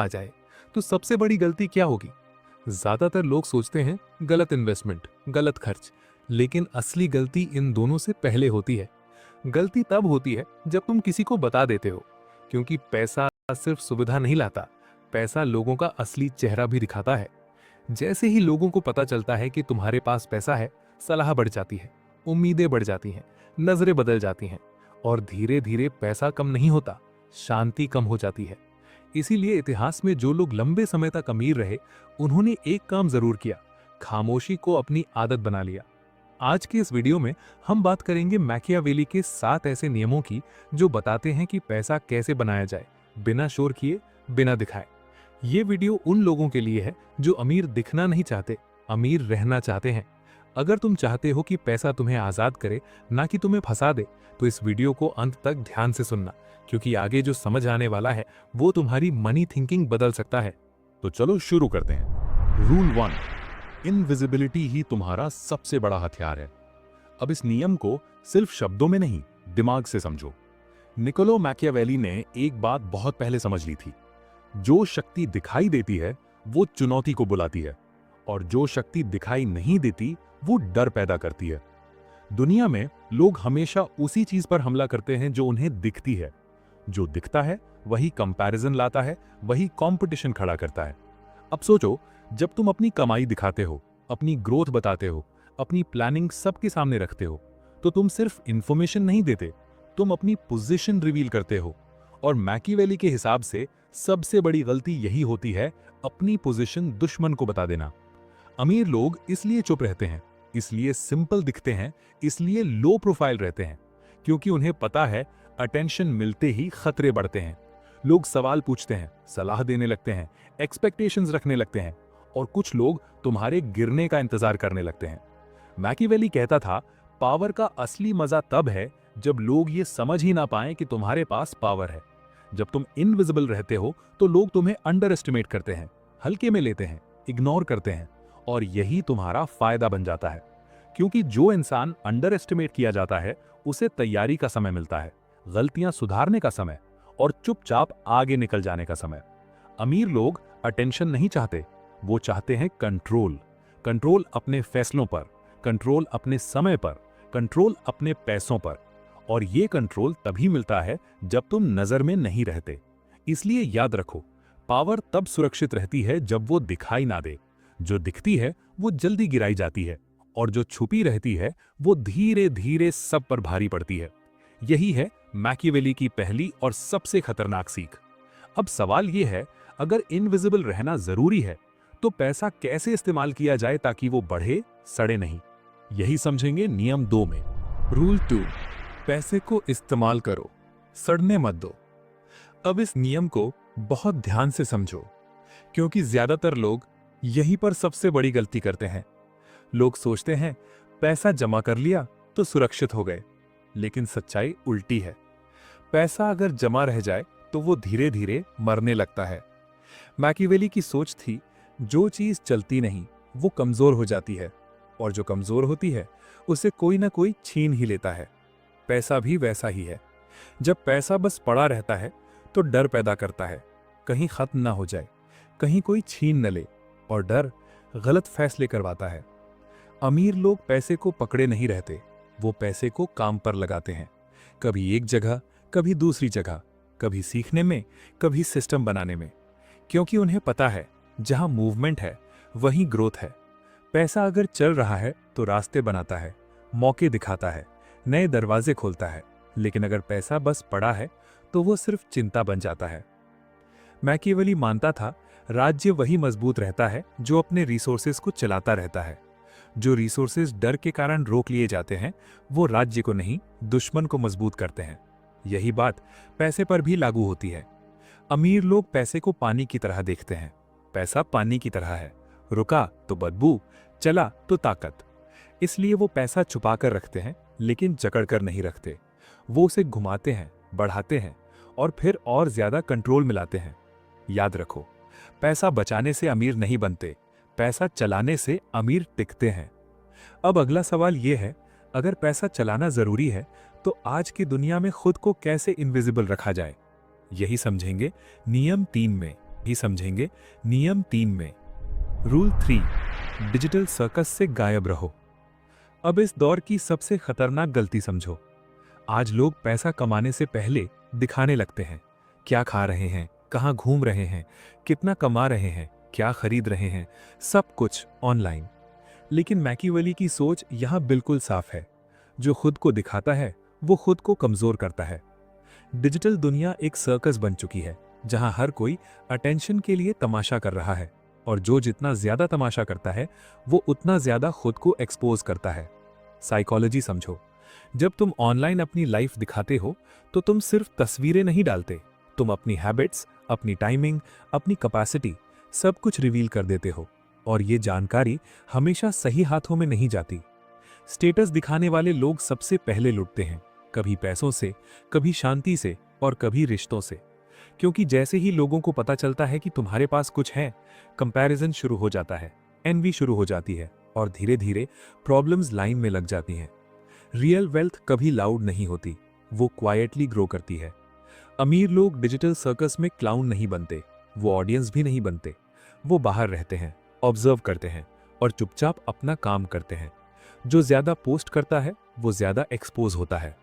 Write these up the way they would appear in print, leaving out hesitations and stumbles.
आ जाए तो सबसे बड़ी गलती क्या होगी? ज्यादातर लोग सोचते हैं गलत इन्वेस्टमेंट, गलत खर्च, लेकिन असली गलती इन दोनों से पहले होती है। गलती तब होती है जब तुम किसी को बता देते हो, क्योंकि पैसा सिर्फ सुविधा नहीं लाता, पैसा लोगों का असली चेहरा भी दिखाता है। जैसे ही लोगों को पता चलता है कि तुम्हारे पास पैसा है, सलाह बढ़ जाती है, उम्मीदें बढ़ जाती हैं, नजरें बदल जाती हैं, और धीरे धीरे पैसा कम नहीं होता, शांति कम हो जाती है। इसीलिए इतिहास में जो लोग लंबे समय तक अमीर रहे, उन्होंने एक काम जरूर किया, खामोशी को अपनी आदत बना लिया। आज के इस वीडियो में हम बात करेंगे मैकियावेली के 7 ऐसे नियमों की जो बताते हैं कि पैसा कैसे बनाया जाए, बिना शोर किए, बिना दिखाए। ये वीडियो उन लोगों के लिए है जो अमीर दिखना नहीं चाहते, अमीर रहना चाहते हैं। अगर तुम चाहते हो कि पैसा तुम्हें आजाद करे, ना कि तुम्हें फंसा दे, तो इस वीडियो को अंत तक ध्यान से सुनना, क्योंकि आगे जो समझ आने वाला है वो तुम्हारी मनी थिंकिंग बदल सकता है। तो चलो शुरू करते हैं। रूल 1, इनविजिबिलिटी ही तुम्हारा सबसे बड़ा हथियार है। अब इस नियम को सिर्फ शब्दों में नहीं, दिमाग से समझो। निकोलो मैकियावेली ने एक बात बहुत पहले समझ ली थी, जो शक्ति दिखाई देती है वो चुनौती को बुलाती है, और जो शक्ति दिखाई नहीं देती वो डर पैदा करती है। दुनिया में लोग हमेशा उसी चीज पर हमला करते हैं जो उन्हें दिखती है। जो दिखता है वही कंपैरिजन लाता है, वही कंपटीशन खड़ा करता है। अब सोचो, जब तुम अपनी कमाई दिखाते हो, अपनी ग्रोथ बताते हो, अपनी प्लानिंग सबके सामने रखते हो, तो तुम सिर्फ इंफॉर्मेशन नहीं देते, तुम अपनी पोजीशन रिवील करते हो। और मैकियावेली के हिसाब से सबसे बड़ी गलती यही होती है, अपनी पोजीशन दुश्मन को बता देना। अमीर लोग इसलिए चुप रहते हैं, इसलिए सिंपल दिखते हैं, इसलिए लो प्रोफाइल रहते हैं, क्योंकि उन्हें पता है अटेंशन मिलते ही खतरे बढ़ते हैं। लोग सवाल पूछते हैं, सलाह देने लगते हैं, एक्सपेक्टेशंस रखने लगते हैं, और कुछ लोग तुम्हारे गिरने का इंतजार करने लगते हैं। मैकियावेली कहता था, पावर का असली मजा तब है जब लोग ये समझ ही ना पाएं कि तुम्हारे पास पावर है। जब तुम इनविजिबल रहते हो तो लोग तुम्हें अंडर एस्टिमेट करते हैं, हल्के में लेते हैं, इग्नोर करते हैं, और यही तुम्हारा फायदा बन जाता है। क्योंकि जो इंसान अंडर एस्टिमेट किया जाता है, उसे तैयारी का समय मिलता है, गलतियां सुधारने का समय, और चुपचाप आगे निकल जाने का समय। अमीर लोग अटेंशन नहीं चाहते, वो चाहते हैं कंट्रोल। कंट्रोल अपने फैसलों पर, कंट्रोल अपने समय पर, कंट्रोल अपने पैसों पर। और ये कंट्रोल तभी मिलता है जब तुम नजर में नहीं रहते। इसलिए याद रखो, पावर तब सुरक्षित रहती है जब वो दिखाई ना दे। जो दिखती है वो जल्दी गिराई जाती है, और जो छुपी रहती है वो धीरे धीरे सब पर भारी पड़ती है। यही है मैकियावेली की पहली और सबसे खतरनाक सीख। अब सवाल यह है, अगर इनविजिबल रहना जरूरी है, तो पैसा कैसे इस्तेमाल किया जाए ताकि वो बढ़े, सड़े नहीं? यही समझेंगे नियम 2 में। रूल 2, पैसे को इस्तेमाल करो, सड़ने मत दो। अब इस नियम को बहुत ध्यान से समझो, क्योंकि ज्यादातर लोग यहीं पर सबसे बड़ी गलती करते हैं। लोग सोचते हैं पैसा जमा कर लिया तो सुरक्षित हो गए, लेकिन सच्चाई उल्टी है। पैसा अगर जमा रह जाए तो वो धीरे धीरे मरने लगता है। मैकियावेली की सोच थी, जो चीज चलती नहीं वो कमजोर हो जाती है, और जो कमजोर होती है उसे कोई ना कोई छीन ही लेता है। पैसा भी वैसा ही है। जब पैसा बस पड़ा रहता है तो डर पैदा करता है, कहीं खत्म ना हो जाए, कहीं कोई छीन न ले, और डर गलत फैसले करवाता है। अमीर लोग पैसे को पकड़े नहीं रहते, वो पैसे को काम पर लगाते हैं, कभी एक जगह, कभी दूसरी जगह, कभी सीखने में, कभी सिस्टम बनाने में, क्योंकि उन्हें पता है जहां मूवमेंट है वहीं ग्रोथ है। पैसा अगर चल रहा है तो रास्ते बनाता है, मौके दिखाता है, नए दरवाजे खोलता है, लेकिन अगर पैसा बस पड़ा है तो वो सिर्फ चिंता बन जाता है। मैकियावेली मानता था, राज्य वही मजबूत रहता है जो अपने रिसोर्सेज को चलाता रहता है। जो रिसोर्सेज डर के कारण रोक लिए जाते हैं, वो राज्य को नहीं, दुश्मन को मजबूत करते हैं। यही बात पैसे पर भी लागू होती है। अमीर लोग पैसे को पानी की तरह देखते हैं। पैसा पानी की तरह है, रुका तो बदबू, चला तो ताकत। इसलिए वो पैसा छुपा कर रखते हैं, लेकिन जकड़ कर नहीं रखते। वो उसे घुमाते हैं, बढ़ाते हैं, और फिर और ज्यादा कंट्रोल मिलाते हैं। याद रखो, पैसा बचाने से अमीर नहीं बनते, पैसा चलाने से अमीर टिकते हैं। अब अगला सवाल यह है, अगर पैसा चलाना जरूरी है तो आज की दुनिया में खुद को कैसे इनविजिबल रखा जाए? यही समझेंगे नियम 3 में। ही समझेंगे नियम 3 में। रूल 3, डिजिटल सर्कस से गायब रहो। अब इस दौर की सबसे खतरनाक गलती समझो। आज लोग पैसा कमाने से पहले दिखाने लगते हैं, क्या खा रहे हैं, कहां घूम रहे हैं, कितना कमा रहे हैं, क्या खरीद रहे हैं, सब कुछ ऑनलाइन। लेकिन मैकियावेली की सोच यहां बिल्कुल साफ है, जो खुद को दिखाता है वो खुद को कमजोर करता है। डिजिटल दुनिया एक सर्कस बन चुकी है, जहां हर कोई अटेंशन के लिए तमाशा कर रहा है, और जो जितना ज्यादा तमाशा करता है वो उतना ज्यादा खुद को एक्सपोज करता है। साइकोलॉजी समझो, जब तुम ऑनलाइन अपनी लाइफ दिखाते हो तो तुम सिर्फ तस्वीरें नहीं डालते, तुम अपनी हैबिट्स, अपनी टाइमिंग, अपनी कैपेसिटी सब कुछ रिवील कर देते हो, और ये जानकारी हमेशा सही हाथों में नहीं जाती। स्टेटस दिखाने वाले लोग सबसे पहले लुटते हैं, कभी पैसों से, कभी शांति से, और कभी रिश्तों से। क्योंकि जैसे ही लोगों को पता चलता है कि तुम्हारे पास कुछ है, कंपैरिजन शुरू हो जाता है, एनवी शुरू हो जाती है, और धीरे धीरे प्रॉब्लम्स लाइन में लग जाती हैं। रियल वेल्थ कभी लाउड नहीं होती, वो क्वाइटली ग्रो करती है। अमीर लोग डिजिटल सर्कस में क्लाउन नहीं बनते, वो ऑडियंस भी नहीं बनते, वो बाहर रहते हैं, ऑब्जर्व करते हैं, और चुपचाप अपना काम करते हैं। जो ज्यादा पोस्ट करता है वो ज्यादा एक्सपोज होता है।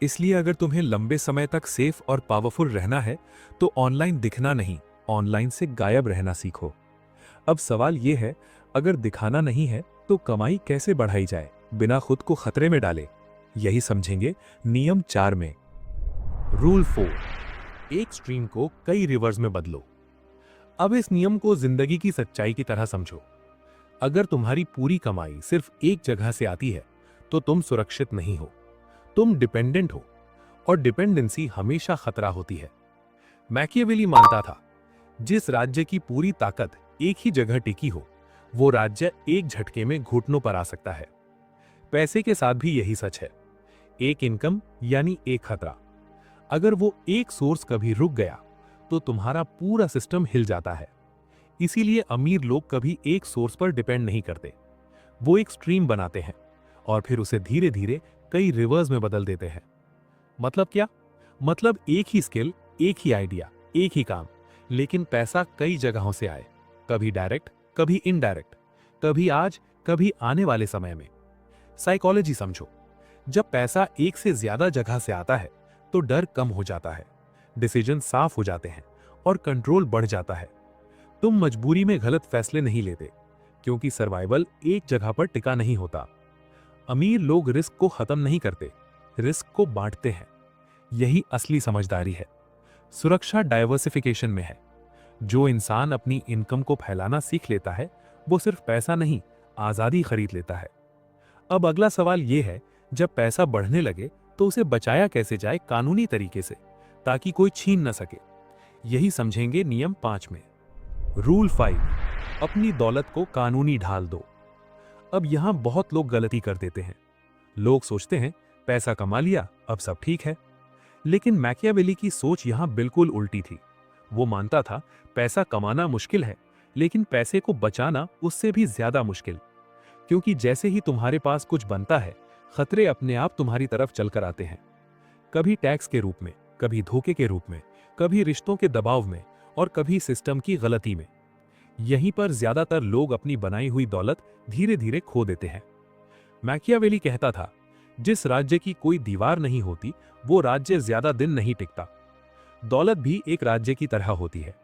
इसलिए अगर तुम्हें लंबे समय तक सेफ और पावरफुल रहना है तो ऑनलाइन दिखना नहीं, ऑनलाइन से गायब रहना सीखो। अब सवाल यह है, अगर दिखाना नहीं है तो कमाई कैसे बढ़ाई जाए बिना खुद को खतरे में डाले? यही समझेंगे नियम 4 में। रूल 4, एक स्ट्रीम को कई रिवर्स में बदलो। अब इस नियम को जिंदगी की सच्चाई की तरह समझो। अगर तुम्हारी पूरी कमाई सिर्फ एक जगह से आती है तो तुम सुरक्षित नहीं हो, तुम डिपेंडेंट हो, और डिपेंडेंसी हमेशा खतरा होती है। मैकियावेली मानता था, जिस राज्य की पूरी ताकत एक ही जगह टिकी हो, वो राज्य एक झटके में घुटनों पर आ सकता है। पैसे के साथ भी यही सच है। एक इनकम यानी एक खतरा। अगर वो एक सोर्स कभी रुक गया तो तुम्हारा पूरा सिस्टम हिल जाता है। इसीलिए अमीर लोग कभी एक सोर्स पर डिपेंड नहीं करते, वो एक स्ट्रीम बनाते हैं और फिर उसे धीरे धीरे कई रिवर्स में बदल देते हैं। मतलब क्या? मतलब एक ही स्किल, एक ही आइडिया, एक ही काम, लेकिन पैसा कई जगहों से आए, कभी डायरेक्ट, कभी इनडायरेक्ट, कभी आज, कभी आने वाले समय में। साइकोलॉजी समझो, जब पैसा एक से ज्यादा जगह से आता है तो डर कम हो जाता है, डिसीजन साफ हो जाते हैं, और कंट्रोल बढ़ जाता है। तुम मजबूरी में गलत फैसले नहीं लेते, क्योंकि सर्वाइवल एक जगह पर टिका नहीं होता। अमीर लोग रिस्क को खत्म नहीं करते, रिस्क को बांटते हैं। यही असली समझदारी है। सुरक्षा डाइवर्सिफिकेशन में है। जो इंसान अपनी इनकम को फैलाना सीख लेता है, वो सिर्फ पैसा नहीं, आजादी खरीद लेता है। अब अगला सवाल यह है, जब पैसा बढ़ने लगे तो उसे बचाया कैसे जाए कानूनी तरीके से, ताकि कोई छीन न सके? यही समझेंगे नियम 5 में। रूल 5, अपनी दौलत को कानूनी ढाल दो। अब यहां बहुत लोग गलती कर देते हैं। लोग सोचते हैं पैसा कमा लिया, अब सब ठीक है। लेकिन मैकियावेली की सोच यहां बिल्कुल उल्टी थी। वो मानता था पैसा कमाना मुश्किल है, लेकिन पैसे को बचाना उससे भी ज्यादा मुश्किल। क्योंकि जैसे ही तुम्हारे पास कुछ बनता है, खतरे अपने आप तुम्हारी तरफ चलकर आते हैं। कभी टैक्स के रूप में, कभी धोखे के रूप में, कभी रिश्तों के दबाव में, और कभी सिस्टम की गलती में। यहीं पर ज्यादातर लोग अपनी बनाई हुई दौलत धीरे धीरे खो देते हैं। मैकियावेली कहता था, जिस राज्य की कोई दीवार नहीं होती, वो राज्य ज्यादा दिन नहीं टिकता। दौलत भी एक राज्य की तरह होती है।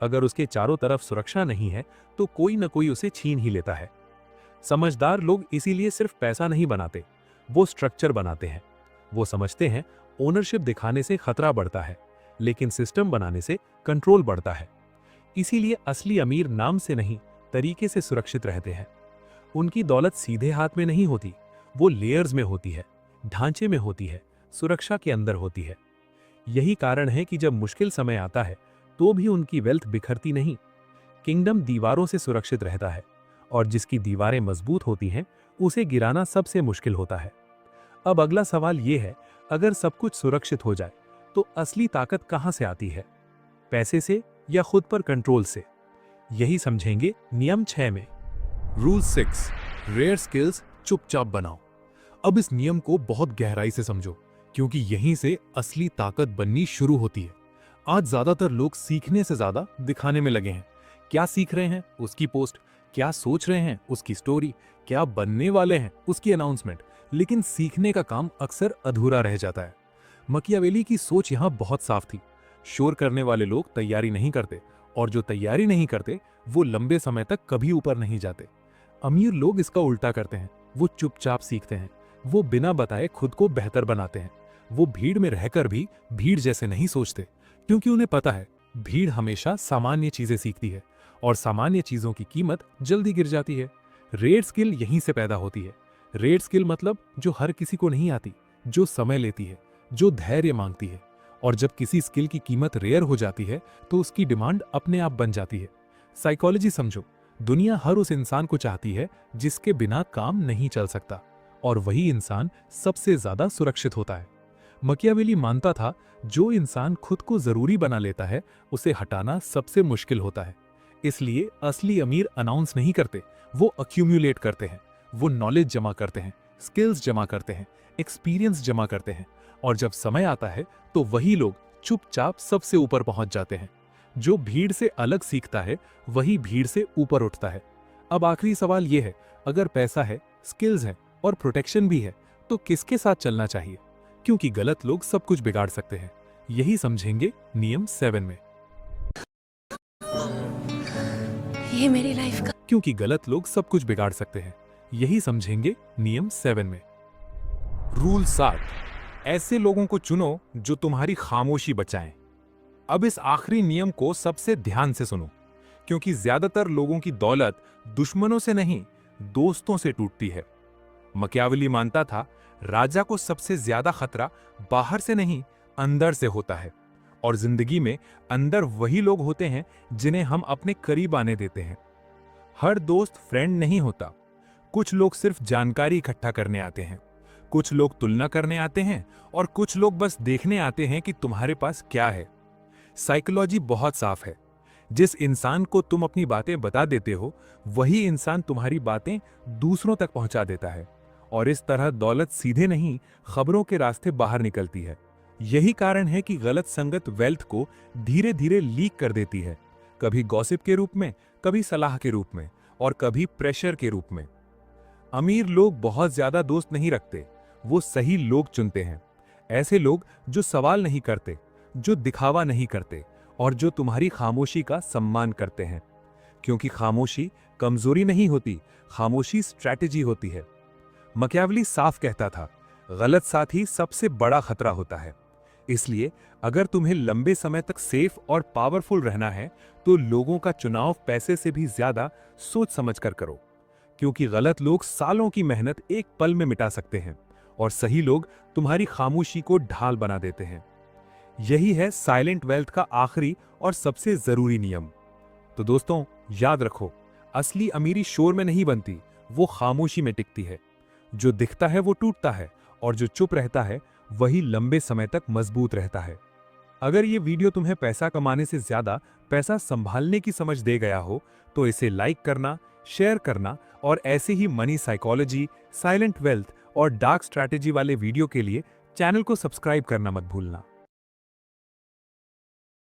अगर उसके चारों तरफ सुरक्षा नहीं है तो कोई न कोई उसे छीन ही लेता है। समझदार लोग इसीलिए सिर्फ पैसा नहीं बनाते, वो स्ट्रक्चर बनाते हैं। वो समझते हैं ओनरशिप दिखाने से खतरा बढ़ता है, लेकिन सिस्टम बनाने से कंट्रोल बढ़ता है। इसीलिए असली अमीर नाम से नहीं, तरीके से सुरक्षित रहते हैं। उनकी दौलत सीधे हाथ में नहीं होती, वो लेयर्स में होती है, ढांचे में होती है, सुरक्षा के अंदर होती है। यही कारण है कि जब मुश्किल समय आता है तो भी उनकी वेल्थ बिखरती नहीं। किंगडम दीवारों से सुरक्षित रहता है, और जिसकी दीवारें मजबूत होती हैं उसे गिराना सबसे मुश्किल होता है। अब अगला सवाल यह है, अगर सब कुछ सुरक्षित हो जाए तो असली ताकत कहां से आती है? पैसे से या खुद पर कंट्रोल से? यही समझेंगे नियम 6 में। रूल 6, रेयर स्किल्स चुपचाप बनाओ। अब इस नियम को बहुत गहराई से समझो, क्योंकि यहीं से असली ताकत बननी शुरू होती है। आज ज्यादातर लोग सीखने से ज्यादा दिखाने में लगे हैं। क्या सीख रहे हैं उसकी पोस्ट, क्या सोच रहे हैं उसकी स्टोरी, क्या बनने वाले हैं उसकी अनाउंसमेंट, लेकिन सीखने का काम अक्सर अधूरा रह जाता है। मकियावेली की सोच यहां बहुत साफ थी। शोर करने वाले लोग तैयारी नहीं करते, और जो तैयारी नहीं करते वो लंबे समय तक कभी ऊपर नहीं जाते। अमीर लोग इसका उल्टा करते हैं। वो चुपचाप सीखते हैं, वो बिना बताए खुद को बेहतर बनाते हैं। वो भीड़ में रहकर भी भीड़ जैसे नहीं सोचते, क्योंकि उन्हें पता है भीड़ हमेशा सामान्य चीजें सीखती है और सामान्य चीजों की कीमत जल्दी गिर जाती है। रेयर स्किल यहीं से पैदा होती है। रेयर स्किल मतलब जो हर किसी को नहीं आती, जो समय लेती है, जो धैर्य मांगती है। और जब किसी स्किल की कीमत रेयर हो जाती है तो उसकी डिमांड अपने आप बन जाती है। साइकोलॉजी समझो, दुनिया हर उस इंसान को चाहती है जिसके बिना काम नहीं चल सकता, और वही इंसान सबसे ज्यादा सुरक्षित होता है। मकियावेली मानता था जो इंसान खुद को जरूरी बना लेता है उसे हटाना सबसे मुश्किल होता है। इसलिए असली अमीर अनाउंस नहीं करते, वो अक्यूमुलेट करते हैं। वो नॉलेज जमा करते हैं, स्किल्स जमा करते हैं, एक्सपीरियंस जमा करते हैं, और जब समय आता है तो वही लोग चुपचाप सबसे ऊपर पहुंच जाते हैं। जो भीड़ से अलग सीखता है वही भीड़ से ऊपर उठता है। अब आखिरी सवाल यह है, अगर पैसा है, स्किल्स है और प्रोटेक्शन भी है तो किसके साथ चलना चाहिए? क्योंकि गलत लोग सब कुछ बिगाड़ सकते हैं। यही समझेंगे नियम 7 में। ये मेरी लाइफ का क्योंकि गलत लोग सब कुछ बिगाड़ सकते हैं। यही समझेंगे नियम 7 में। रूल 7, ऐसे लोगों को चुनो जो तुम्हारी खामोशी बचाएं। अब इस आखिरी नियम को सबसे ध्यान से सुनो, क्योंकि ज्यादातर लोगों की दौलत दुश्मनों से नहीं, दोस्तों से टूटती है। मकियावेली मानता था राजा को सबसे ज्यादा खतरा बाहर से नहीं, अंदर से होता है। और जिंदगी में अंदर वही लोग होते हैं जिन्हें हम अपने करीब आने देते हैं। हर दोस्त फ्रेंड नहीं होता। कुछ लोग सिर्फ जानकारी इकट्ठा करने आते हैं, कुछ लोग तुलना करने आते हैं, और कुछ लोग बस देखने आते हैं कि तुम्हारे पास क्या है। साइकोलॉजी बहुत साफ है। जिस इंसान को तुम अपनी बातें बता देते हो वही इंसान तुम्हारी बातें दूसरों तक पहुंचा देता है, और इस तरह दौलत सीधे नहीं, खबरों के रास्ते बाहर निकलती है। यही कारण है कि गलत संगत वेल्थ को धीरे धीरे लीक कर देती है, कभी गॉसिप के रूप में, कभी सलाह के रूप में, और कभी प्रेशर के रूप में। अमीर लोग बहुत ज्यादा दोस्त नहीं रखते, वो सही लोग चुनते हैं। ऐसे लोग जो सवाल नहीं करते, जो दिखावा नहीं करते, और जो तुम्हारी खामोशी का सम्मान करते हैं। क्योंकि खामोशी कमजोरी नहीं होती, खामोशी स्ट्रैटेजी होती है। मकियावेली साफ कहता था, गलत साथी सबसे बड़ा खतरा होता है। इसलिए अगर तुम्हें लंबे समय तक सेफ और पावरफुल रहना है तो लोगों का चुनाव पैसे से भी ज्यादा सोच समझ कर करो, क्योंकि गलत लोग सालों की मेहनत एक पल में मिटा सकते हैं, और सही लोग तुम्हारी खामोशी को ढाल बना देते हैं। यही है साइलेंट वेल्थ का आखिरी और सबसे जरूरी नियम। तो दोस्तों याद रखो, असली अमीरी शोर में नहीं बनती, वो खामोशी में टिकती है। जो दिखता है वो टूटता है, और जो चुप रहता है वही लंबे समय तक मजबूत रहता है। अगर ये वीडियो तुम्हें पैसा कमाने से ज्यादा पैसा संभालने की समझ दे गया हो तो इसे लाइक करना, शेयर करना, और ऐसे ही मनी साइकोलॉजी, साइलेंट वेल्थ और डार्क स्ट्रैटेजी वाले वीडियो के लिए चैनल को सब्सक्राइब करना मत भूलना।